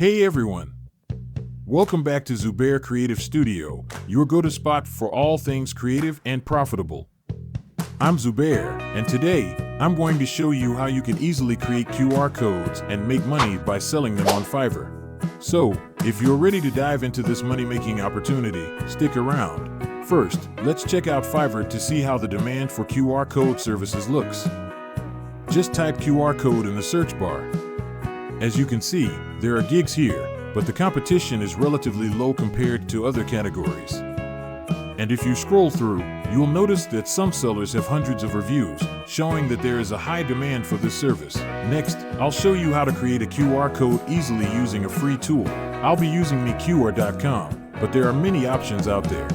Hey everyone! Welcome back to Zubair Creative Studio, your go-to spot for all things creative and profitable. I'm Zubair, and today, I'm going to show you how you can easily create QR codes and make money by selling them on Fiverr. So, if you're ready to dive into this money-making opportunity, stick around. First, let's check out Fiverr to see how the demand for QR code services looks. Just type QR code in the search bar. As you can see, there are gigs here, but the competition is relatively low compared to other categories. And if you scroll through, you'll notice that some sellers have hundreds of reviews, showing that there is a high demand for this service. Next, I'll show you how to create a QR code easily using a free tool. I'll be using meqr.com, but there are many options out there.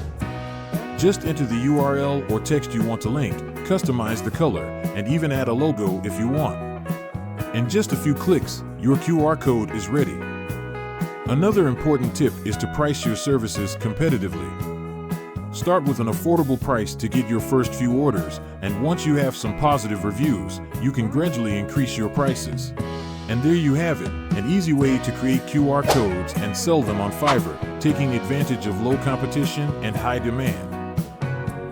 Just enter the URL or text you want to link, customize the color, and even add a logo if you want. In just a few clicks, your QR code is ready. Another important tip is to price your services competitively. Start with an affordable price to get your first few orders, and once you have some positive reviews, you can gradually increase your prices. And there you have it, an easy way to create QR codes and sell them on Fiverr, taking advantage of low competition and high demand.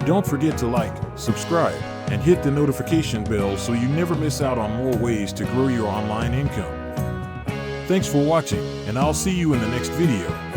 Don't forget to like, subscribe, and hit the notification bell so you never miss out on more ways to grow your online income. Thanks for watching, and I'll see you in the next video.